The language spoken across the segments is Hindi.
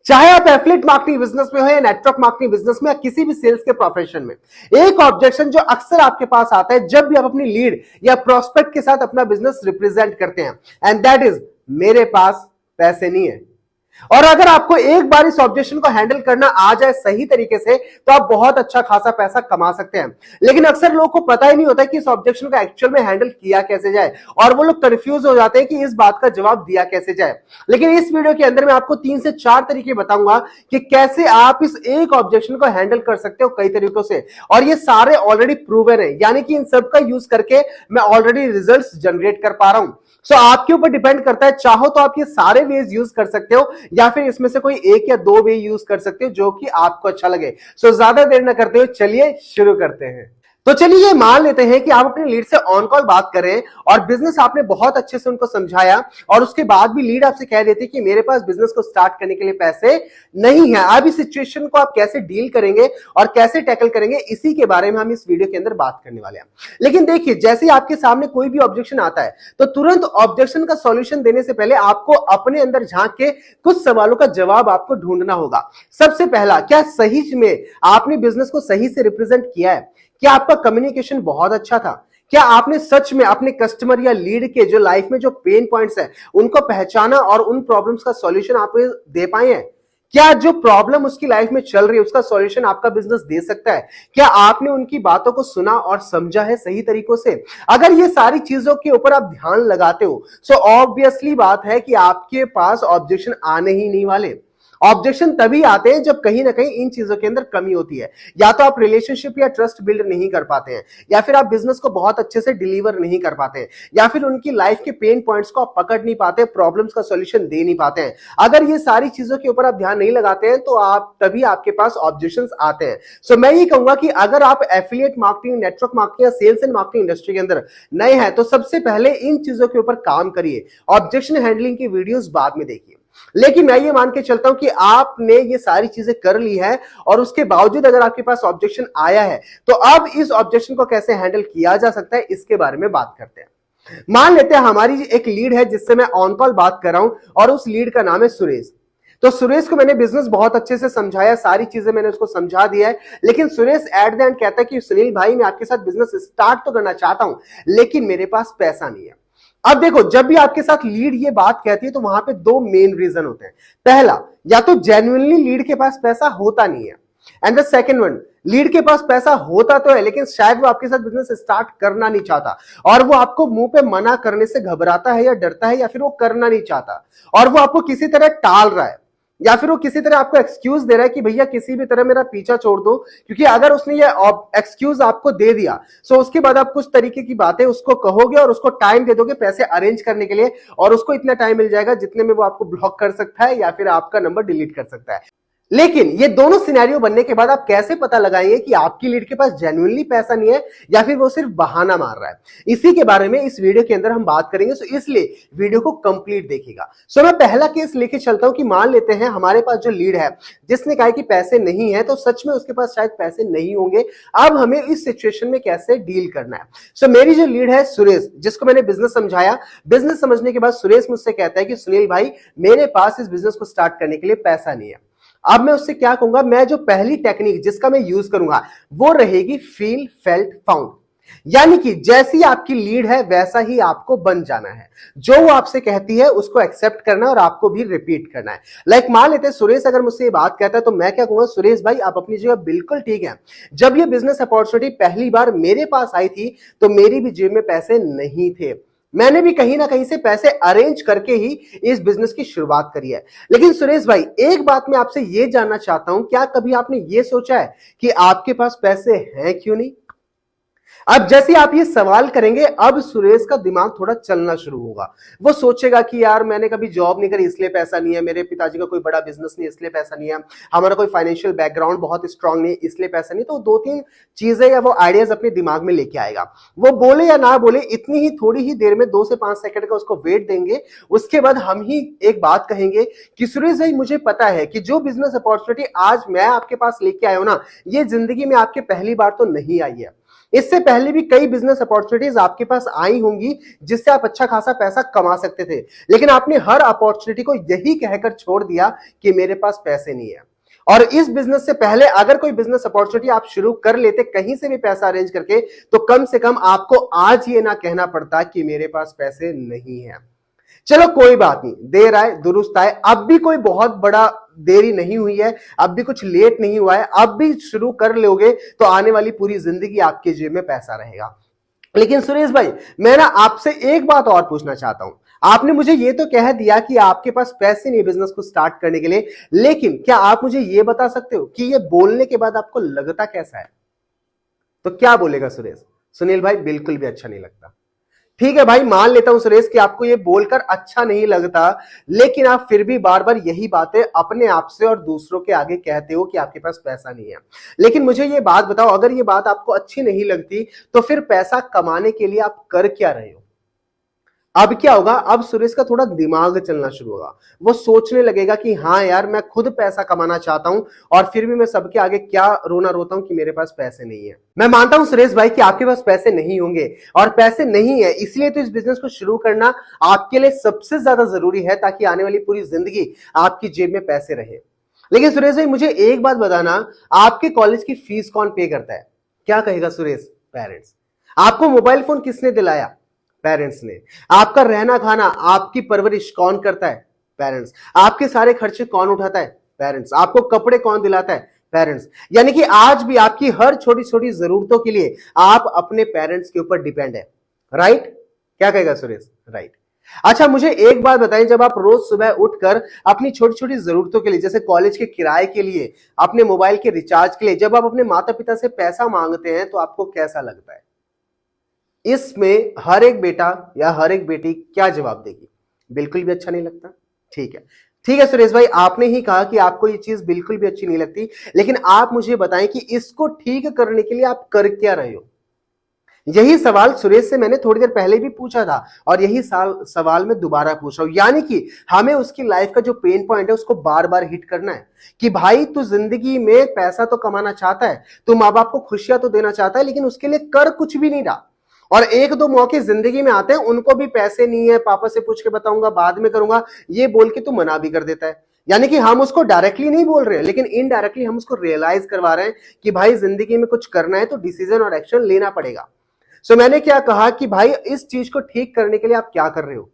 चाहे आप एफिलिएट मार्केटिंग बिजनेस में हो या नेटवर्क मार्केटिंग बिजनेस में या किसी भी सेल्स के प्रोफेशन में, एक ऑब्जेक्शन जो अक्सर आपके पास आता है जब भी आप अपनी लीड या प्रोस्पेक्ट के साथ अपना बिजनेस रिप्रेजेंट करते हैं, एंड दैट इज मेरे पास पैसे नहीं है। और अगर आपको एक बार इस ऑब्जेक्शन को हैंडल करना आ जाए सही तरीके से तो आप बहुत अच्छा खासा पैसा कमा सकते हैं। लेकिन अक्सर लोगों को पता ही नहीं होता कि इस ऑब्जेक्शन को एक्चुअल में हैंडल किया कैसे जाए, और वो लोग कंफ्यूज हो जाते हैं कि इस बात का जवाब दिया कैसे जाए। लेकिन इस वीडियो के अंदर मैं आपको 3 से 4 तरीके बताऊंगा कि कैसे आप इस एक ऑब्जेक्शन को हैंडल कर सकते हो कई तरीकों से, और ये सारे ऑलरेडी प्रूवन है, यानी कि इन सब का यूज करके मैं ऑलरेडी रिजल्ट्स जनरेट कर पा रहा हूं। सो आपके ऊपर डिपेंड करता है, चाहो तो आप ये सारे वेज यूज कर सकते हो या फिर इसमें से कोई एक या दो वे यूज कर सकते हो जो कि आपको अच्छा लगे। सो ज्यादा देर ना करते हुए चलिए शुरू करते हैं। तो चलिए मान लेते हैं कि आप अपने लीड से ऑन कॉल बात कर रहे हैं और बिजनेस आपने बहुत अच्छे से उनको समझाया, और उसके बाद भी लीड आपसे कह देती कि मेरे पास बिजनेस को स्टार्ट करने के लिए पैसे नहीं है। अब इस सिचुएशन को आप कैसे डील करेंगे और कैसे टैकल करेंगे, इसी के बारे में हम इस वीडियो के अंदर बात करने वाले हैं। लेकिन देखिए, जैसे ही आपके सामने कोई भी ऑब्जेक्शन आता है तो तुरंत ऑब्जेक्शन का सॉल्यूशन देने से पहले आपको अपने अंदर झांक के कुछ सवालों का जवाब आपको ढूंढना होगा। सबसे पहला, क्या सही में आपने बिजनेस को सही से रिप्रेजेंट किया है? क्या आपका कम्युनिकेशन बहुत अच्छा था? क्या आपने सच में अपने कस्टमर या लीड के जो लाइफ में जो पेन पॉइंट्स है उनको पहचाना और उन प्रॉब्लम्स का सॉल्यूशन आप दे पाए हैं? क्या जो प्रॉब्लम उसकी लाइफ में चल रही है उसका सॉल्यूशन आपका बिजनेस दे सकता है? क्या आपने उनकी बातों को सुना और समझा है सही तरीकों से? अगर ये सारी चीजों के ऊपर आप ध्यान लगाते हो सो ऑब्वियसली बात है कि आपके पास ऑब्जेक्शन आने ही नहीं वाले। ऑब्जेक्शन तभी आते हैं जब कहीं ना कहीं इन चीजों के अंदर कमी होती है। या तो आप रिलेशनशिप या ट्रस्ट बिल्ड नहीं कर पाते हैं, या फिर आप बिजनेस को बहुत अच्छे से डिलीवर नहीं कर पाते हैं, या फिर उनकी लाइफ के पेन पॉइंट्स को आप पकड़ नहीं पाते, प्रॉब्लम्स का सॉल्यूशन दे नहीं पाते हैं। अगर ये सारी चीजों के ऊपर आप ध्यान नहीं लगाते हैं तो आप तभी आपके पास ऑब्जेक्शंस आते हैं। सो मैं ये कहूंगा कि अगर आप एफिलिएट मार्केटिंग, नेटवर्क मार्केटिंग या सेल्स एंड मार्केटिंग इंडस्ट्री के अंदर नए हैं तो सबसे पहले इन चीजों के ऊपर काम करिए। ऑब्जेक्शन हैंडलिंग की वीडियोस बाद में देखिए। लेकिन मैं ये मान के चलता हूं कि आपने ये सारी चीजें कर ली है और उसके बावजूद अगर आपके पास ऑब्जेक्शन आया है तो अब इस ऑब्जेक्शन को कैसे हैंडल किया जा सकता है इसके बारे में बात करते हैं। मान लेते हैं हमारी एक लीड है जिससे मैं ऑन कॉल बात कर रहा हूं और उस लीड का नाम है सुरेश। तो सुरेश को मैंने बिजनेस बहुत अच्छे से समझाया, सारी चीजें मैंने उसको समझा दिया है, लेकिन सुरेश एट द एंड कहता है कि सुनील भाई, मैं आपके साथ बिजनेस स्टार्ट तो करना चाहता हूं लेकिन मेरे पास पैसा नहीं है। अब देखो, जब भी आपके साथ लीड ये बात कहती है तो वहां पे दो मेन रीजन होते हैं। पहला, या तो जेन्युइनली लीड के पास पैसा होता नहीं है, and the second one, lead के पास पैसा होता तो है लेकिन शायद वो आपके साथ बिजनेस स्टार्ट करना नहीं चाहता, और वो आपको मुंह पे मना करने से घबराता है या डरता है, या फिर वो करना नहीं चाहता और वो आपको किसी तरह टाल रहा है, या फिर वो किसी तरह आपको एक्सक्यूज दे रहा है कि भैया किसी भी तरह मेरा पीछा छोड़ दो। क्योंकि अगर उसने ये एक्सक्यूज आपको दे दिया सो उसके बाद आप कुछ तरीके की बातें उसको कहोगे और उसको टाइम दे दोगे पैसे अरेंज करने के लिए, और उसको इतना टाइम मिल जाएगा जितने में वो आपको ब्लॉक कर सकता है या फिर आपका नंबर डिलीट कर सकता है। लेकिन ये दोनों सिनेरियो बनने के बाद आप कैसे पता लगाएंगे कि आपकी लीड के पास जेन्युइनली पैसा नहीं है या फिर वो सिर्फ बहाना मार रहा है? इसी के बारे में इस वीडियो के अंदर हम बात करेंगे, सो इसलिए वीडियो को कंप्लीट देखिएगा। सो मैं पहला केस लेके चलता हूं कि मान लेते हैं हमारे पास जो लीड है जिसने कहा कि पैसे नहीं है, तो सच में उसके पास शायद पैसे नहीं होंगे। अब हमें इस सिचुएशन में कैसे डील करना है? सो मेरी जो लीड है सुरेश, जिसको मैंने बिजनेस समझाया, बिजनेस समझने के बाद सुरेश मुझसे कहता है कि सुनील भाई, मेरे पास इस बिजनेस को स्टार्ट करने के लिए पैसा नहीं है। अब मैं उससे क्या कहूंगा, मैं जो पहली टेक्निक जिसका मैं यूज करूंगा वो रहेगी फील फेल्ट फाउंड। यानी कि जैसी आपकी लीड है वैसा ही आपको बन जाना है। जो वो आपसे कहती है उसको एक्सेप्ट करना और आपको भी रिपीट करना है। लाइक मान लेते हैं सुरेश अगर मुझसे ये बात कहता है तो मैं क्या कहूंगा, सुरेश भाई आप अपनी जगह बिल्कुल ठीक है। जब ये बिजनेस अपॉर्चुनिटी पहली बार मेरे पास आई थी तो मेरी भी जेब में पैसे नहीं थे, मैंने भी कहीं ना कहीं से पैसे अरेंज करके ही इस बिजनेस की शुरुआत करी है। लेकिन सुरेश भाई, एक बात मैं आपसे ये जानना चाहता हूं, क्या कभी आपने ये सोचा है कि आपके पास पैसे हैं क्यों नहीं? अब जैसे आप ये सवाल करेंगे अब सुरेश का दिमाग थोड़ा चलना शुरू होगा। वो सोचेगा कि यार मैंने कभी जॉब नहीं करी इसलिए पैसा नहीं है, मेरे पिताजी का कोई बड़ा बिजनेस नहीं इसलिए पैसा नहीं है, हमारा कोई फाइनेंशियल बैकग्राउंड बहुत स्ट्रांग नहीं इसलिए पैसा नहीं। तो 2-3 चीजें या वो आइडियाज अपने दिमाग में लेके आएगा। वो बोले या ना बोले, इतनी ही थोड़ी ही देर में 2 से 5 सेकंड का उसको वेट देंगे। उसके बाद हम ही एक बात कहेंगे कि सुरेश भाई, मुझे पता है कि जो बिजनेस अपॉर्चुनिटी आज मैं आपके पास लेके आया हूं ना, ये जिंदगी में आपके पहली बार तो नहीं आई है। इससे पहले भी कई बिजनेस अपॉर्चुनिटीज आपके पास आई होंगी जिससे आप अच्छा खासा पैसा कमा सकते थे, लेकिन आपने हर अपॉर्चुनिटी को यही कहकर छोड़ दिया कि मेरे पास पैसे नहीं है। और इस बिजनेस से पहले अगर कोई बिजनेस अपॉर्चुनिटी आप शुरू कर लेते कहीं से भी पैसा अरेंज करके, तो कम से कम आपको आज ये ना कहना पड़ता कि मेरे पास पैसे नहीं है। चलो कोई बात नहीं, देर आए दुरुस्त आए। अब भी कोई बहुत बड़ा देरी नहीं हुई है, अब भी कुछ लेट नहीं हुआ है, अब भी शुरू कर लोगे तो आने वाली पूरी जिंदगी आपके जेब में पैसा रहेगा। लेकिन सुरेश भाई, मैं ना आपसे एक बात और पूछना चाहता हूं। आपने मुझे ये तो कह दिया कि आपके पास पैसे नहीं बिजनेस को स्टार्ट करने के लिए, लेकिन क्या आप मुझे ये बता सकते हो कि ये बोलने के बाद आपको लगता कैसा है? तो क्या बोलेगा सुरेश? सुनील भाई, बिल्कुल भी अच्छा नहीं लगता। ठीक है भाई, मान लेता हूं सुरेश कि आपको ये बोलकर अच्छा नहीं लगता, लेकिन आप फिर भी बार बार यही बातें अपने आप से और दूसरों के आगे कहते हो कि आपके पास पैसा नहीं है। लेकिन मुझे ये बात बताओ, अगर ये बात आपको अच्छी नहीं लगती तो फिर पैसा कमाने के लिए आप कर क्या रहे हो? अब क्या होगा? अब सुरेश का थोड़ा दिमाग चलना शुरू होगा। वो सोचने लगेगा कि हाँ यार, मैं खुद पैसा कमाना चाहता हूं और फिर भी मैं सबके आगे क्या रोना रोता हूं कि मेरे पास पैसे नहीं है। मैं मानता हूं सुरेश भाई कि आपके पास पैसे नहीं होंगे और पैसे नहीं है, इसलिए तो इस बिजनेस को शुरू करना आपके लिए सबसे ज्यादा जरूरी है, ताकि आने वाली पूरी जिंदगी आपकी जेब में पैसे रहे। लेकिन सुरेश भाई, मुझे एक बात बताना, आपके कॉलेज की फीस कौन पे करता है? क्या कहेगा सुरेश? पेरेंट्स। आपको मोबाइल फोन किसने दिलाया? पेरेंट्स ने। आपका रहना खाना, आपकी परवरिश कौन करता है? पेरेंट्स। आपके सारे खर्चे कौन उठाता है? पेरेंट्स। आपको कपड़े कौन दिलाता है? पेरेंट्स। यानी कि आज भी आपकी हर छोटी छोटी जरूरतों के लिए आप अपने पेरेंट्स के ऊपर डिपेंड है। राइट? क्या कहेगा सुरेश? राइट। अच्छा, मुझे एक बात बताएं, जब आप रोज सुबह उठकर अपनी छोटी छोटी जरूरतों के लिए, जैसे कॉलेज के किराए के लिए, अपने मोबाइल के रिचार्ज के लिए, जब आप अपने माता पिता से पैसा मांगते हैं तो आपको कैसा लगता है? इसमें हर एक बेटा या हर एक बेटी क्या जवाब देगी? बिल्कुल भी अच्छा नहीं लगता। ठीक है, ठीक है सुरेश भाई, आपने ही कहा कि आपको ये चीज बिल्कुल भी अच्छी नहीं लगती, लेकिन आप मुझे बताएं कि इसको ठीक करने के लिए आप कर क्या रहे हो? यही सवाल सुरेश से मैंने थोड़ी देर पहले भी पूछा था और यही सवाल मैं दोबारा पूछ रहा हूं। यानी कि हमें उसकी लाइफ का जो पेन पॉइंट है उसको बार बार हिट करना है कि भाई, तू जिंदगी में पैसा तो कमाना चाहता है, तू माँ बाप को खुशियां तो देना चाहता है, लेकिन उसके लिए कर कुछ भी नहीं रहा। और एक दो मौके जिंदगी में आते हैं, उनको भी पैसे नहीं है, पापा से पूछ के बताऊंगा, बाद में करूंगा, ये बोल के तू मना भी कर देता है। यानी कि हम उसको डायरेक्टली नहीं बोल रहे हैं, लेकिन इनडायरेक्टली हम उसको रियलाइज करवा रहे हैं कि भाई, जिंदगी में कुछ करना है तो डिसीजन और एक्शन लेना पड़ेगा। सो मैंने क्या कहा कि भाई, इस चीज को ठीक करने के लिए आप क्या कर रहे हो?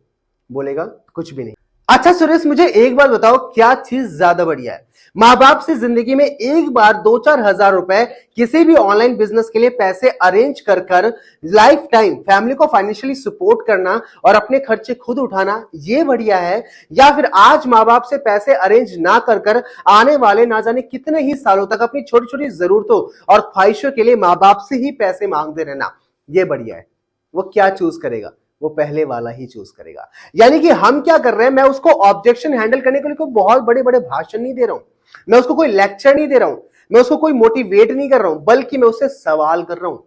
बोलेगा कुछ भी नहीं। अच्छा सुरेश, मुझे एक बात बताओ, क्या चीज ज्यादा बढ़िया है? माँ बाप से जिंदगी में एक बार 2-4 हजार रुपए किसी भी ऑनलाइन बिजनेस के लिए पैसे अरेंज कर लाइफ टाइम फैमिली को फाइनेंशियली सपोर्ट करना और अपने खर्चे खुद उठाना, ये बढ़िया है? या फिर आज माँ बाप से पैसे अरेंज ना कर आने वाले ना जाने कितने ही सालों तक अपनी छोटी छोटी जरूरतों और ख्वाहिशों के लिए माँ बाप से ही पैसे मांगते रहना, ये बढ़िया है? वो क्या चूज करेगा? वो पहले वाला ही चूज करेगा। यानी कि हम क्या कर रहे हैं, मैं उसको ऑब्जेक्शन हैंडल करने के लिए कोई बहुत बड़े बड़े भाषण नहीं दे रहा हूं, मैं उसको कोई लेक्चर नहीं दे रहा हूं, मैं उसको कोई मोटिवेट नहीं कर रहा हूं, बल्कि मैं उससे सवाल कर रहा हूं।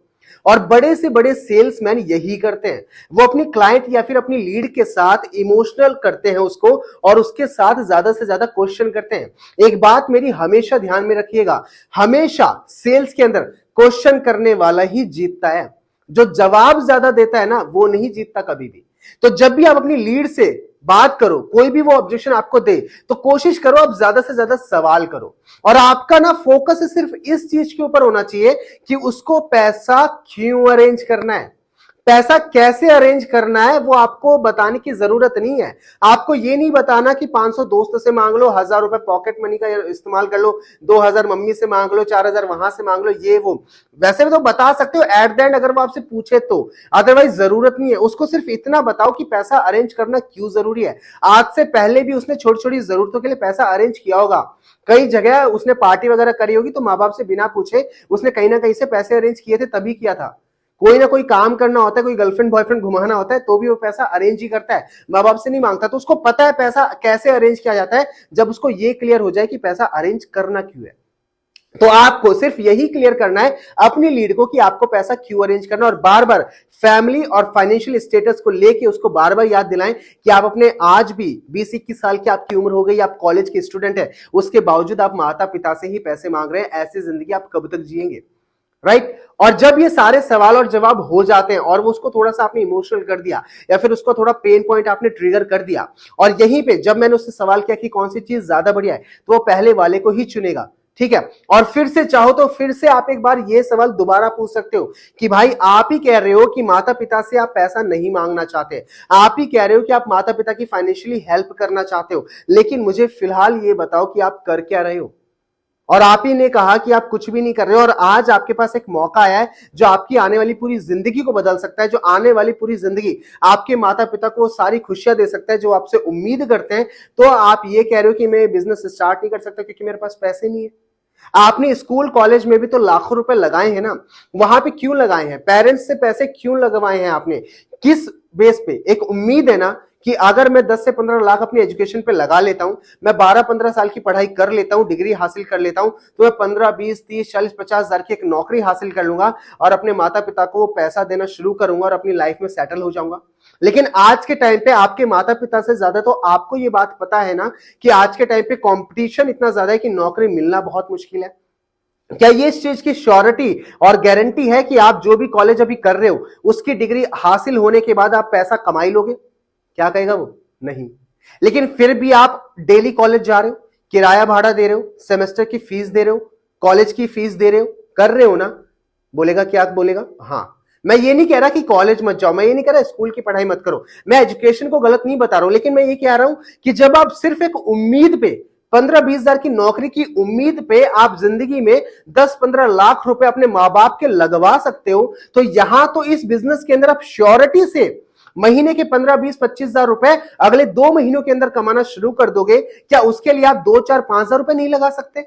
और बड़े से बड़े सेल्समैन यही करते हैं, वो अपनी क्लाइंट या फिर अपनी लीड के साथ इमोशनल करते हैं उसको, और उसके साथ ज्यादा से ज्यादा क्वेश्चन करते हैं। एक बात मेरी हमेशा ध्यान में रखिएगा, हमेशा सेल्स के अंदर क्वेश्चन करने वाला ही जीतता है। जो जवाब ज्यादा देता है ना, वो नहीं जीतता कभी भी। तो जब भी आप अपनी लीड से बात करो, कोई भी वो ऑब्जेक्शन आपको दे, तो कोशिश करो आप ज्यादा से ज्यादा सवाल करो, और आपका ना फोकस सिर्फ इस चीज के ऊपर होना चाहिए कि उसको पैसा क्यों अरेंज करना है, पैसा कैसे अरेंज करना है, वो आपको बताने की जरूरत नहीं है। आपको ये नहीं बताना कि 500 दोस्त से मांग लो, 1000 रुपए पॉकेट मनी का इस्तेमाल कर लो, 2000 मम्मी से मांग लो, 4000 वहां से मांग लो, ये वो वैसे भी तो बता सकते हो एट द एंड, अगर वो आपसे पूछे तो। अदरवाइज जरूरत नहीं है। उसको सिर्फ इतना बताओ कि पैसा अरेंज करना क्यों जरूरी है। आज से पहले भी उसने छोटी छोटी जरूरतों के लिए पैसा अरेंज किया होगा, कई जगह उसने पार्टी वगैरह करी होगी, तो माँ बाप से बिना पूछे उसने कहीं ना कहीं से पैसे अरेंज किए थे, तभी किया था। कोई ना कोई काम करना होता है, कोई गर्लफ्रेंड बॉयफ्रेंड घुमाना होता है, तो भी वो पैसा अरेंज ही करता है, माँ बाप से नहीं मांगता। तो उसको पता है पैसा कैसे अरेंज किया जाता है। जब उसको ये क्लियर हो जाए कि पैसा अरेंज करना क्यों है, तो आपको सिर्फ यही क्लियर करना है अपनी लीड को कि आपको पैसा क्यों अरेंज करना, और बार बार फैमिली और फाइनेंशियल स्टेटस को लेके उसको बार बार याद दिलाएं कि आप अपने आज भी 20-21 साल की आपकी उम्र हो गई, आप कॉलेज के स्टूडेंट है, उसके बावजूद आप माता पिता से ही पैसे मांग रहे हैं। ऐसी जिंदगी आप कब तक जिएंगे? राइट। और जब ये सारे सवाल और जवाब हो जाते हैं और वो उसको थोड़ा सा आपने इमोशनल कर दिया या फिर उसको थोड़ा पेन पॉइंट आपने ट्रिगर कर दिया, और यहीं पे जब मैंने उससे सवाल किया कि कौन सी चीज ज्यादा बढ़िया है, तो वो पहले वाले को ही चुनेगा। ठीक है। और फिर से चाहो तो फिर से आप एक बार ये सवाल दोबारा पूछ सकते हो कि भाई आप ही कह रहे हो कि माता पिता से आप पैसा नहीं मांगना चाहते, आप ही कह रहे हो कि आप माता पिता की फाइनेंशियली हेल्प करना चाहते हो, लेकिन मुझे फिलहाल ये बताओ कि आप कर क्या रहे हो। और आप ही ने कहा कि आप कुछ भी नहीं कर रहे हो, और आज आपके पास एक मौका आया है जो आपकी आने वाली पूरी जिंदगी को बदल सकता है, जो आने वाली पूरी जिंदगी आपके माता पिता को सारी खुशियां दे सकता है जो आपसे उम्मीद करते हैं। तो आप ये कह रहे हो कि मैं बिजनेस स्टार्ट नहीं कर सकता क्योंकि मेरे पास पैसे नहीं है। आपने स्कूल कॉलेज में भी तो लाखों रुपए लगाए हैं ना, वहां पे क्यों लगाए हैं, पेरेंट्स से पैसे क्यों लगवाए हैं आपने, किस बेस पे। एक उम्मीद है ना कि अगर मैं 10 से 15 लाख अपनी एजुकेशन पे लगा लेता हूं, मैं 12-15 साल की पढ़ाई कर लेता हूं, डिग्री हासिल कर लेता हूं, तो मैं 15, 20, 30, 40, 50 हजार की एक नौकरी हासिल कर लूंगा और अपने माता पिता को पैसा देना शुरू करूंगा और अपनी लाइफ में सेटल हो जाऊंगा। लेकिन आज के टाइम पे आपके माता पिता से ज्यादा तो आपको ये बात पता है ना कि आज के टाइम पे कंपटीशन इतना ज्यादा है कि नौकरी मिलना बहुत मुश्किल है। क्या ये इस चीज की श्योरिटी और गारंटी है कि आप जो भी कॉलेज अभी कर रहे हो उसकी डिग्री हासिल होने के बाद आप पैसा कमाई लोगे? क्या कहेगा वो? नहीं। लेकिन फिर भी आप डेली कॉलेज जा रहे हो, किराया भाड़ा दे रहे हो, सेमेस्टर की फीस दे रहे हो, कॉलेज की फीस दे रहे हो, कर रहे हो ना? बोलेगा क्या? बोलेगा हाँ। मैं ये नहीं कह रहा कि कॉलेज मत जाओ, मैं ये नहीं कह रहा स्कूल की पढ़ाई मत करो, मैं एजुकेशन को गलत नहीं बता रहा हूं, लेकिन मैं ये कह रहा हूं कि जब आप सिर्फ एक उम्मीद पे 15-20 हजार की नौकरी की उम्मीद पे आप जिंदगी में 10-15 लाख रुपए अपने मां बाप के लगवा सकते हो, तो यहां तो इस बिजनेस के अंदर आप श्योरिटी से महीने के 15-20-25 हजार रुपए अगले 2 महीनों के अंदर कमाना शुरू कर दोगे। क्या उसके लिए आप 2-4-5 हजार रुपए नहीं लगा सकते?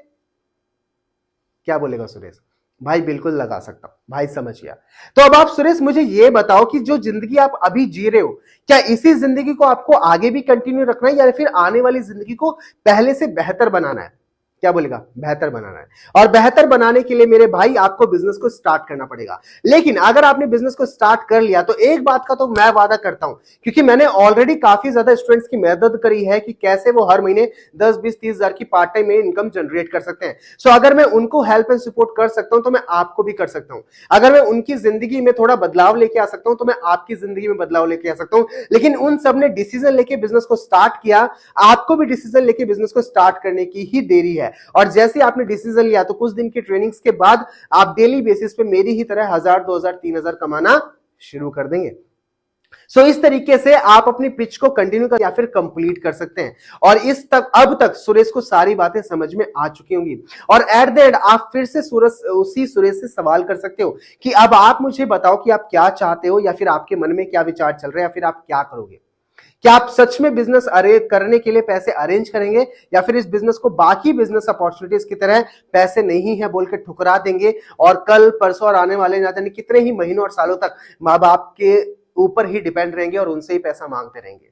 क्या बोलेगा सुरेश? भाई बिल्कुल लगा सकता हूं, भाई समझ गया। तो अब आप सुरेश मुझे ये बताओ कि जो जिंदगी आप अभी जी रहे हो, क्या इसी जिंदगी को आपको आगे भी कंटिन्यू रखना है या फिर आने वाली जिंदगी को पहले से बेहतर बनाना है? क्या बोलेगा? बेहतर बनाना है। और बेहतर बनाने के लिए मेरे भाई आपको बिजनेस को स्टार्ट करना पड़ेगा। लेकिन अगर आपने बिजनेस को स्टार्ट कर लिया तो एक बात का तो मैं वादा करता हूं, क्योंकि मैंने ऑलरेडी काफी ज्यादा स्टूडेंट्स की मदद करी है कि कैसे वो हर महीने 10-20-30 हजार की पार्ट टाइम में इनकम जनरेट कर सकते हैं। सो अगर मैं उनको हेल्प एंड सपोर्ट कर सकता हूं तो मैं आपको भी कर सकता हूं। अगर मैं उनकी जिंदगी में थोड़ा बदलाव लेके आ सकता हूं तो मैं आपकी जिंदगी में बदलाव लेके आ सकता हूं। लेकिन उन सब ने डिसीजन लेके बिजनेस को स्टार्ट किया, आपको भी डिसीजन लेके बिजनेस को स्टार्ट करने की ही देरी है। और जैसे आपने डिसीजन लिया तो कुछ दिन की ट्रेनिंग्स के बाद आप डेली बेसिस पे मेरी ही तरह 1000, 2000, 3000 कमाना शुरू कर देंगे। सो इस तरीके से आप अपनी पिच को कंटिन्यू कर या फिर कंप्लीट कर सकते हैं। और इस तक अब तक सुरेश को सारी बातें समझ में आ चुकी होंगी, और एट द एंड आप फिर से उसी सुरेश से सवाल कर सकते हो कि अब आप मुझे बताओ कि आप क्या चाहते हो, या फिर आपके मन में क्या विचार चल रहे हैं, या फिर आप क्या करोगे। क्या आप सच में बिजनेस करने के लिए पैसे अरेंज करेंगे, या फिर इस बिजनेस को बाकी बिजनेस अपॉर्चुनिटीज की तरह पैसे नहीं है बोल के ठुकरा देंगे और कल परसों और आने वाले ना जाने कितने ही महीनों और सालों तक माँ बाप के ऊपर ही डिपेंड रहेंगे और उनसे ही पैसा मांगते रहेंगे?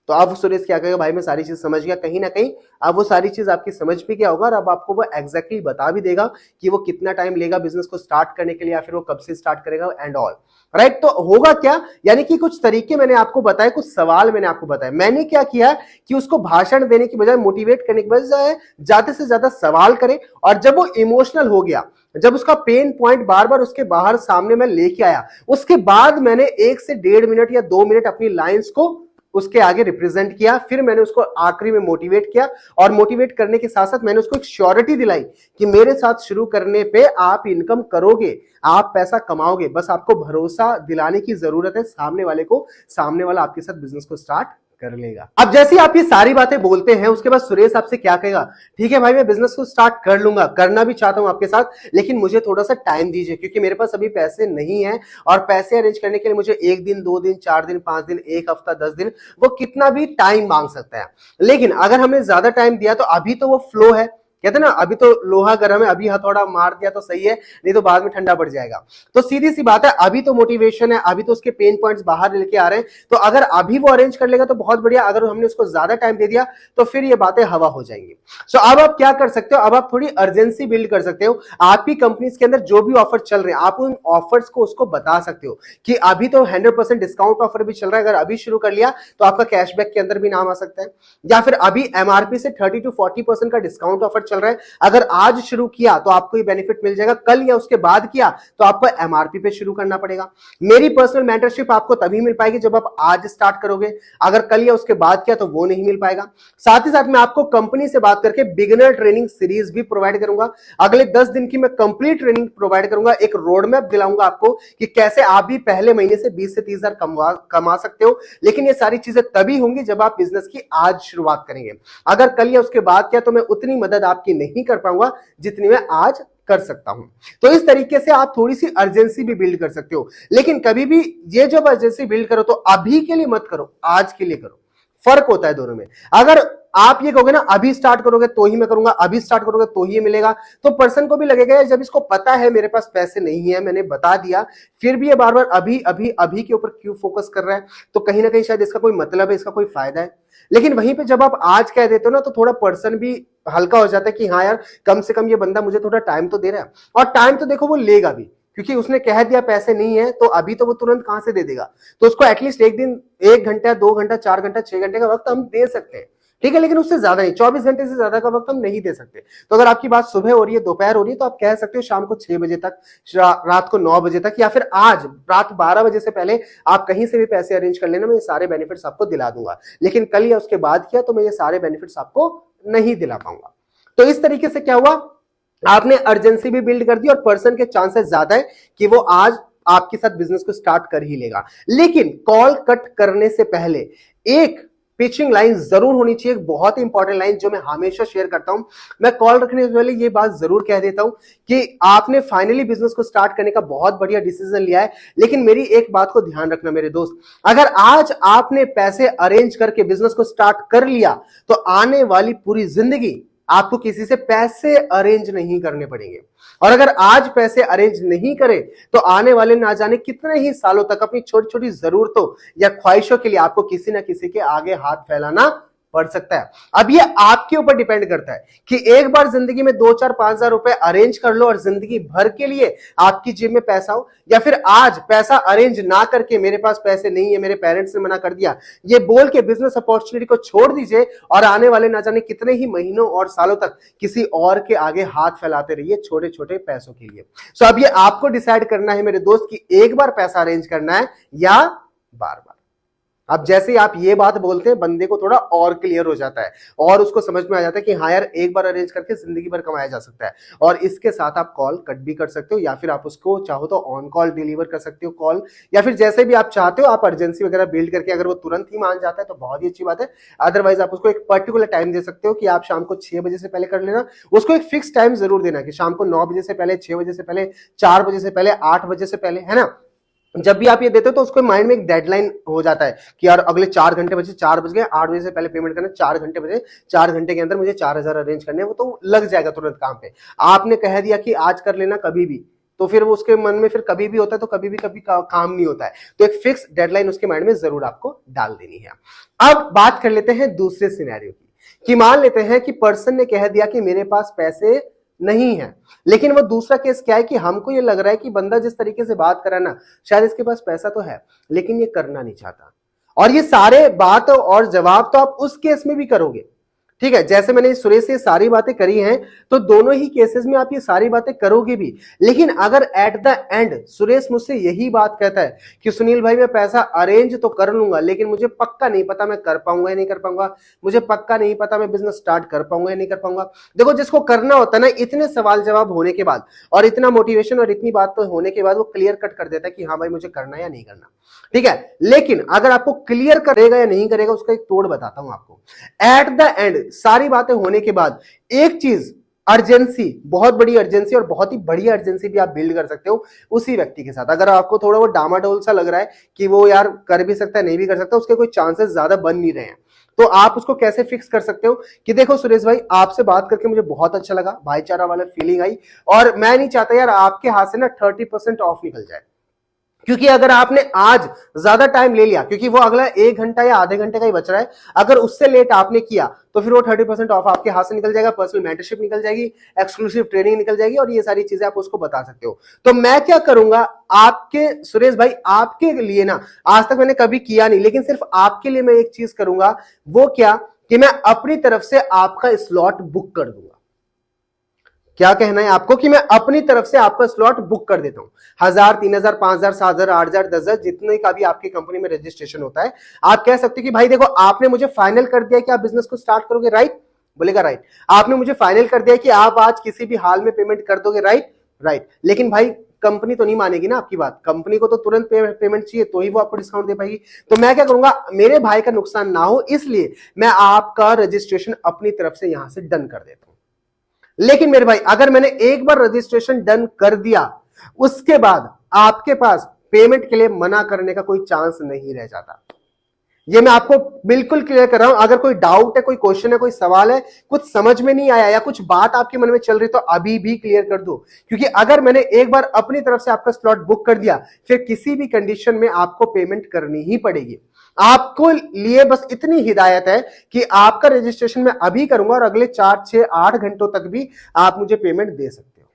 तो अब सुरेश क्या कहेगा? भाई मैं सारी चीज समझ गया, कहीं ना कहीं अब वो सारी चीज आपकी समझ भी गया होगा और अब आपको वो एग्जैक्टली बता भी देगा कि वो कितना टाइम लेगा बिजनेस को स्टार्ट करने के लिए, या फिर वो कब से स्टार्ट करेगा एंड ऑल। राइट। तो होगा क्या, यानी कि कुछ तरीके मैंने आपको बताए, कुछ सवाल मैंने आपको बताए। मैंने क्या किया कि उसको भाषण देने की बजाय, मोटिवेट करने की बजाय ज्यादा से ज्यादा सवाल करें, और जब वो इमोशनल हो गया, जब उसका पेन पॉइंट बार बार उसके बाहर सामने मैं लेके आया, उसके बाद मैंने 1 से 1.5 मिनट या 2 मिनट अपनी लाइंस को उसके आगे रिप्रेजेंट किया। फिर मैंने उसको आखिरी में मोटिवेट किया, और मोटिवेट करने के साथ साथ मैंने उसको एक श्योरिटी दिलाई कि मेरे साथ शुरू करने पे आप इनकम करोगे, आप पैसा कमाओगे, बस आपको भरोसा दिलाने की जरूरत है सामने वाले को, सामने वाला आपके साथ बिजनेस को स्टार्ट कर लेगा। अब जैसे आप ये सारी बातें बोलते हैं उसके बाद सुरेश आपसे क्या कहेगा? ठीक है भाई मैं बिजनेस को स्टार्ट कर लूंगा, करना भी चाहता हूं आपके साथ, लेकिन मुझे थोड़ा सा टाइम दीजिए क्योंकि मेरे पास अभी पैसे नहीं है, और पैसे अरेंज करने के लिए मुझे 1 दिन, 2 दिन, 4 दिन, 5 दिन, 1 हफ्ता, 10 दिन, वो कितना भी टाइम मांग सकता है। लेकिन अगर हमने ज्यादा टाइम दिया तो अभी तो वो फ्लो है, कहते ना अभी तो लोहा गर्म है, अभी हथौड़ा मार दिया तो सही है, नहीं तो बाद में ठंडा पड़ जाएगा। तो सीधी सी बात है, अभी तो मोटिवेशन है, अभी तो उसके पेन पॉइंट्स बाहर लेके आ रहे हैं, तो अगर अभी वो अरेंज कर लेगा तो बहुत बढ़िया, अगर हमने उसको ज्यादा टाइम दे दिया तो फिर ये बातें हवा हो जाएंगी। सो अब आप क्या कर सकते हो? अब आप थोड़ी अर्जेंसी बिल्ड कर सकते हो। आपकी कंपनीज के अंदर जो भी ऑफर चल रहे हैं, आप उन ऑफर्स को उसको बता सकते हो कि अभी तो 100% डिस्काउंट ऑफर भी चल रहा है, अगर अभी शुरू कर लिया तो आपका कैशबैक के अंदर भी नाम आ सकता है, या फिर अभी एमआरपी से 30 to 40% का डिस्काउंट ऑफर चल रहा है, अगर आज शुरू किया तो आपको ये बेनिफिट मिल जाएगा, कल या उसके बाद किया तो आपको एमआरपी पे शुरू करना पड़ेगा। मेरी पर्सनल मेंटरशिप आपको तभी मिल पाएगी जब आप आज स्टार्ट करोगे, अगर कल या उसके बाद किया तो वो नहीं मिल पाएगा। साथ ही साथ मैं आपको कंपनी से बात करके बिगिनर ट्रेनिंग सीरीज भी प्रोवाइड करूंगा। अगले 10 दिन की मैं कंप्लीट ट्रेनिंग प्रोवाइड करूंगा, एक रोड मैप दिलाऊंगा आपको कि कैसे आप भी पहले महीने से 20 से 30 हजार कमा सकते हो। लेकिन ये सारी चीजें तभी होंगी जब आप बिजनेस की आज शुरुआत करेंगे। अगर कल या उसके बाद किया तो मैं उतनी मदद आपकी नहीं कर पाऊंगा जितनी मैं आज कर सकता हूं। तो इस तरीके से आप थोड़ी सी अर्जेंसी भी बिल्ड कर सकते हो, लेकिन कभी भी ये जब अर्जेंसी बिल्ड करो तो अभी के लिए मत करो, आज के लिए करो। फर्क होता है दोनों में। अगर आप ये कहोगे ना अभी स्टार्ट करोगे तो ही मैं करूंगा, अभी स्टार्ट करोगे तो ही मिलेगा, तो पर्सन को भी लगेगा जब इसको पता है मेरे पास पैसे नहीं है, मैंने बता दिया, फिर भी ये बार बार अभी अभी अभी के ऊपर क्यों फोकस कर रहा है, तो कहीं ना कहीं शायद इसका कोई मतलब है, इसका कोई फायदा है। लेकिन वहीं पे जब आप आज कह देते हो ना तो थोड़ा पर्सन भी हल्का हो जाता है कि हाँ यार कम से कम ये बंदा मुझे थोड़ा टाइम तो दे रहा है। और टाइम तो देखो वो लेगा भी, क्योंकि उसने कह दिया पैसे नहीं है तो अभी तो वो तुरंत कहां से दे देगा। तो उसको एटलीस्ट एक दिन 1 घंटा 2 घंटा 4 घंटा 6 घंटे का वक्त हम दे सकते हैं, ठीक है, लेकिन उससे ज्यादा नहीं, 24 घंटे से ज्यादा का वक्त हम नहीं दे सकते। तो अगर आपकी बात सुबह हो रही है, दोपहर हो रही है, तो आप कह सकते हो शाम को 6 बजे तक, रात को 9 बजे तक, या फिर आज रात 12 बजे से पहले आप कहीं से भी पैसे अरेंज कर लेना, मैं ये सारे बेनिफिट्स आपको दिला दूंगा। लेकिन कल या उसके बाद किया तो मैं ये सारे बेनिफिट्स आपको नहीं दिला पाऊंगा। तो इस तरीके से क्या हुआ, आपने अर्जेंसी भी बिल्ड कर दी और पर्सन के चांसेस ज्यादा है कि वो आज आपके साथ बिजनेस को स्टार्ट कर ही लेगा। लेकिन कॉल कट करने से पहले एक पिचिंग लाइन जरूर होनी चाहिए, बहुत ही इंपॉर्टेंट लाइन जो मैं हमेशा शेयर करता हूं। मैं कॉल रखने से पहले ये बात जरूर कह देता हूं कि आपने फाइनली बिजनेस को स्टार्ट करने का बहुत बढ़िया डिसीजन लिया है, लेकिन मेरी एक बात को ध्यान रखना मेरे दोस्त, अगर आज आपने पैसे अरेंज करके बिजनेस को स्टार्ट कर लिया तो आने वाली पूरी जिंदगी आपको किसी से पैसे अरेंज नहीं करने पड़ेंगे। और अगर आज पैसे अरेंज नहीं करें तो आने वाले ना जाने कितने ही सालों तक अपनी छोटी छोटी जरूरतों या ख्वाहिशों के लिए आपको किसी ना किसी के आगे हाथ फैलाना पड़ सकता है। अब ये आपके ऊपर डिपेंड करता है कि एक बार जिंदगी में 2 4 5 हजार रुपए अरेंज कर लो और जिंदगी भर के लिए आपकी जेब में पैसा हो, या फिर आज पैसा अरेंज ना करके मेरे पास पैसे नहीं है, मेरे पेरेंट्स ने मना कर दिया, ये बोल के बिजनेस अपॉर्चुनिटी को छोड़ दीजिए और आने वाले ना जाने कितने ही महीनों और सालों तक किसी और के आगे हाथ फैलाते रहिए छोटे छोटे पैसों के लिए। सो अब ये आपको डिसाइड करना है मेरे दोस्त कि एक बार पैसा अरेंज करना है या बार बार। अब जैसे ही आप ये बात बोलते हैं बंदे को थोड़ा और क्लियर हो जाता है और उसको समझ में आ जाता है कि हाँ यार एक बार अरेंज करके जिंदगी भर कमाया जा सकता है। और इसके साथ आप कॉल कट भी कर सकते हो, या फिर आप उसको चाहो तो ऑन कॉल डिलीवर कर सकते हो कॉल, या फिर जैसे भी आप चाहते हो आप अर्जेंसी वगैरह बिल्ड करके अगर वो तुरंत ही मान जाता है तो बहुत ही अच्छी बात है। अदरवाइज आप उसको एक पर्टिकुलर टाइम दे सकते हो कि आप शाम को 6 बजे से पहले कर लेना, उसको एक फिक्स टाइम जरूर देना कि शाम को 9 बजे से पहले, 6 बजे से पहले, 4 बजे से पहले, 8 बजे से पहले, है ना। जब भी आप ये देते हो तो उसको माइंड में एक डेडलाइन हो जाता है कि यार अगले 4 घंटे बचे, 4 बज गए, 8 बजे से पहले पेमेंट करना, 4 घंटे बजे, 4 घंटे के अंदर मुझे 4000 अरेंज करने हैं, वो तो लग जाएगा तुरंत काम पे। आपने कह दिया कि आज कर लेना कभी भी, तो फिर वो उसके मन में फिर कभी भी होता है तो कभी भी काम नहीं होता है। तो एक फिक्स डेडलाइन उसके माइंड में जरूर आपको डाल देनी है। अब बात कर लेते हैं दूसरे सिनेरियो की, कि मान लेते हैं कि पर्सन ने कह दिया कि मेरे पास पैसे नहीं है, लेकिन वो दूसरा केस क्या है कि हमको ये लग रहा है कि बंदा जिस तरीके से बात करा ना शायद इसके पास पैसा तो है लेकिन ये करना नहीं चाहता। और ये सारे बात और जवाब तो आप उस केस में भी करोगे, ठीक है, जैसे मैंने सुरेश से सारी बातें करी हैं तो दोनों ही केसेस में आप ये सारी बातें करोगे भी। लेकिन अगर एट द एंड सुरेश मुझसे यही बात कहता है कि सुनील भाई मैं पैसा अरेंज तो कर लूंगा लेकिन मुझे पक्का नहीं पता मैं कर पाऊंगा या नहीं कर पाऊंगा, मुझे पक्का नहीं पता मैं बिजनेस स्टार्ट कर पाऊंगा या नहीं कर पाऊंगा। देखो जिसको करना होता है ना, इतने सवाल जवाब होने के बाद और इतना मोटिवेशन और इतनी बात तो होने के बाद वो क्लियर कट कर देता है कि हाँ भाई मुझे करना या नहीं करना, ठीक है। लेकिन अगर आपको क्लियर करेगा या नहीं करेगा उसका एक तोड़ बताता हूं आपको। एट द एंड सारी बातें होने के बाद एक चीज, अर्जेंसी, बहुत बड़ी अर्जेंसी और बहुत ही बड़ी अर्जेंसी भी आप बिल्ड कर सकते हो उसी व्यक्ति के साथ। अगर आपको थोड़ा वो डामाडोल सा लग रहा है कि वो यार कर भी सकता है नहीं भी कर सकता, उसके कोई चांसेस ज्यादा बन नहीं रहे हैं, तो आप उसको कैसे फिक्स कर सकते हो कि देखो सुरेश भाई आपसे बात करके मुझे बहुत अच्छा लगा, भाईचारा वाला फीलिंग आई और मैं नहीं चाहता यार आपके हाथ से ना 30% ऑफ निकल जाए, क्योंकि अगर आपने आज ज्यादा टाइम ले लिया, क्योंकि वो अगला 1 घंटा या आधे घंटे का ही बच रहा है, अगर उससे लेट आपने किया तो फिर वो 30% ऑफ आपके हाथ से निकल जाएगा, पर्सनल मेंटरशिप निकल जाएगी, एक्सक्लूसिव ट्रेनिंग निकल जाएगी और ये सारी चीजें आप उसको बता सकते हो। तो मैं क्या करूंगा आपके सुरेश भाई, आपके लिए ना, आज तक मैंने कभी किया नहीं लेकिन सिर्फ आपके लिए मैं एक चीज करूंगा, वो क्या कि मैं अपनी तरफ से आपका स्लॉट बुक कर दूंगा। क्या कहना है आपको कि मैं अपनी तरफ से आपका स्लॉट बुक कर देता हूं, 1000, 3000, 5000, 7000, 8000, 10000, जितने का भी आपकी कंपनी में रजिस्ट्रेशन होता है, आप कह सकते हो कि भाई देखो आपने मुझे फाइनल कर दिया कि आप बिजनेस को स्टार्ट करोगे, राइट? बोलेगा राइट। आपने मुझे फाइनल कर दिया कि आप आज किसी भी हाल में पेमेंट कर दोगे, राइट? राइट। लेकिन भाई कंपनी तो नहीं मानेगी ना आपकी बात, कंपनी को तो तुरंत पेमेंट चाहिए तो ही वो आपको डिस्काउंट दे पाएगी। तो मैं क्या करूंगा, मेरे भाई का नुकसान ना हो इसलिए मैं आपका रजिस्ट्रेशन अपनी तरफ से यहां से डन कर देता हूं। लेकिन मेरे भाई अगर मैंने एक बार रजिस्ट्रेशन डन कर दिया, उसके बाद आपके पास पेमेंट के लिए मना करने का कोई चांस नहीं रह जाता। ये मैं आपको बिल्कुल क्लियर कर रहा हूं। अगर कोई डाउट है, कोई क्वेश्चन है, कोई सवाल है, कुछ समझ में नहीं आया या कुछ बात आपके मन में चल रही तो अभी भी क्लियर कर दो, क्योंकि अगर मैंने एक बार अपनी तरफ से आपका स्लॉट बुक कर दिया, फिर किसी भी कंडीशन में आपको पेमेंट करनी ही पड़ेगी। आपको लिए बस इतनी हिदायत है कि आपका रजिस्ट्रेशन मैं अभी करूंगा और अगले 4, 6, 8 घंटों तक भी आप मुझे पेमेंट दे सकते हो।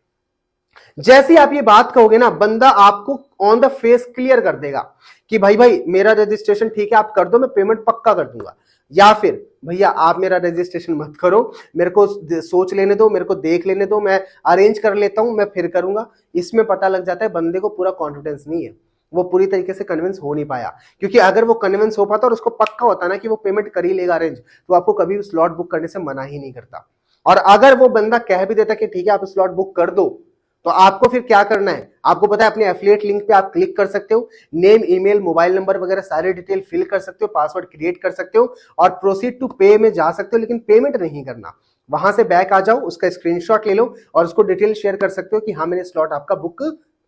जैसे आप ये बात कहोगे ना, बंदा आपको ऑन द फेस क्लियर कर देगा कि भाई मेरा रजिस्ट्रेशन ठीक है, आप कर दो, मैं पेमेंट पक्का कर दूंगा। या फिर भैया आप मेरा रजिस्ट्रेशन मत करो, मेरे को सोच लेने दो, मेरे को देख लेने दो, मैं अरेंज कर लेता हूं, मैं फिर करूंगा। इसमें पता लग जाता है बंदे को पूरा कॉन्फिडेंस नहीं है, वो पूरी तरीके से कन्विंस हो नहीं पाया। क्योंकि अगर वो कन्विंस हो पाता और उसको पक्का होता ना कि वो पेमेंट कर ही लेगा अरेंज, तो आपको कभी भी स्लॉट बुक करने से मना ही नहीं करता। और अगर वो बंदा कह भी देता कि ठीक है आप स्लॉट बुक कर दो, तो आपको फिर क्या करना है, आपको पता है, अपने एफिलिएट लिंक पे आप क्लिक कर सकते हो, नेम, ईमेल, मोबाइल नंबर वगैरह सारे डिटेल फिल कर सकते हो, पासवर्ड क्रिएट कर सकते हो और प्रोसीड टू पे में जा सकते हो, लेकिन पेमेंट नहीं करना। वहां से बैक आ जाओ, उसका स्क्रीनशॉट ले लो और उसको डिटेल शेयर कर सकते हो कि हाँ मैंने स्लॉट आपका बुक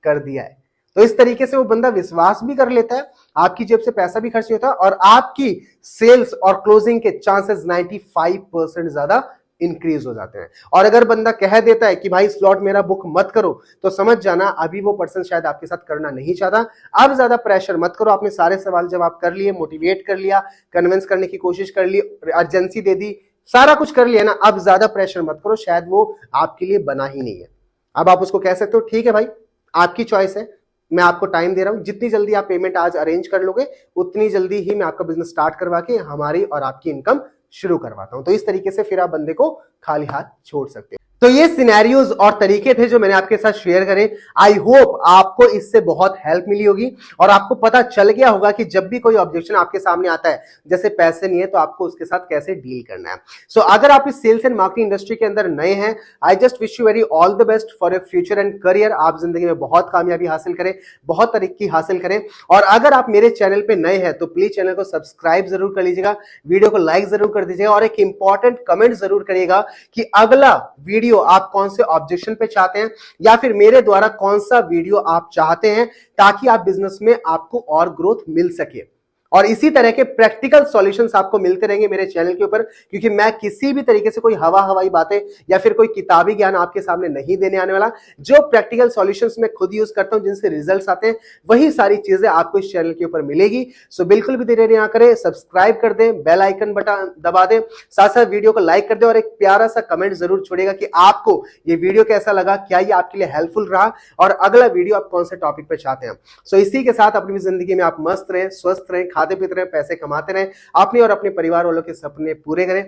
कर दिया है। तो इस तरीके से वो बंदा विश्वास भी कर लेता है, आपकी जेब से पैसा भी खर्च नहीं होता और आपकी सेल्स और क्लोजिंग के चांसेस 95% ज्यादा इंक्रीज हो जाते हैं। और अगर बंदा कह देता है कि भाई स्लॉट मेरा बुक मत करो, तो समझ जाना अभी वो पर्सन शायद आपके साथ करना नहीं चाहता। अब ज्यादा प्रेशर मत करो, आपने सारे सवाल जवाब कर लिए, मोटिवेट कर लिया, कन्विंस करने की कोशिश कर ली, अर्जेंसी दे दी, सारा कुछ कर लिया ना, अब ज्यादा प्रेशर मत करो, शायद वो आपके लिए बना ही नहीं है। अब आप उसको कह सकते हो ठीक है भाई आपकी चॉइस है, मैं आपको टाइम दे रहा हूं, जितनी जल्दी आप पेमेंट आज अरेंज कर लोगे उतनी जल्दी ही मैं आपका बिजनेस स्टार्ट करवा के हमारी और आपकी इनकम शुरू करवाता हूं। तो इस तरीके से फिर आप बंदे को खाली हाथ छोड़ सकते हैं। तो ये सिनेरियोज और तरीके थे जो मैंने आपके साथ शेयर करे। आई होप आपको इससे बहुत हेल्प मिली होगी और आपको पता चल गया होगा कि जब भी कोई ऑब्जेक्शन आपके सामने आता है, जैसे पैसे नहीं है, तो आपको उसके साथ कैसे डील करना है। सो अगर आप इस सेल्स एंड मार्केटिंग इंडस्ट्री के अंदर नए हैं, I just wish you very all the best for your future and career. आप जिंदगी में बहुत कामयाबी हासिल करें, बहुत तरक्की हासिल करें। और अगर आप मेरे चैनल पे नए हैं तो प्लीज चैनल को सब्सक्राइब जरूर कर लीजिएगा, वीडियो को लाइक जरूर कर दीजिएगा और एक इंपॉर्टेंट कमेंट जरूर करिएगा कि अगला वीडियो आप कौन से ऑब्जेक्शन पे चाहते हैं या फिर मेरे द्वारा कौन सा वीडियो आप चाहते हैं, ताकि आप बिजनेस में आपको और ग्रोथ मिल सके। और इसी तरह के प्रैक्टिकल सॉल्यूशंस आपको मिलते रहेंगे मेरे चैनल के ऊपर, क्योंकि मैं किसी भी तरीके से कोई हवाई बातें या फिर कोई किताबी ज्ञान आपके सामने नहीं देने आने वाला। जो प्रैक्टिकल सॉल्यूशंस मैं खुद यूज करता हूं, जिनसे रिजल्ट्स आते हैं, वही सारी चीजें आपको इस चैनल के ऊपर मिलेगी। सो बिल्कुल भी देरी ना करें, सब्सक्राइब कर दें, बेल आइकन बटन दबा दें, साथ साथ वीडियो को लाइक कर दें और एक प्यारा सा कमेंट जरूर छोड़ेगा कि आपको ये वीडियो कैसा लगा, क्या ये आपके लिए हेल्पफुल रहा और अगला वीडियो आप कौन से टॉपिक पे चाहते हैं। सो इसी के साथ अपनी जिंदगी में आप मस्त रहें, स्वस्थ रहें, खाते पीते रहें, पैसे कमाते रहें, अपने और अपने परिवार वालों के सपने पूरे करें।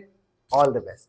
All the best.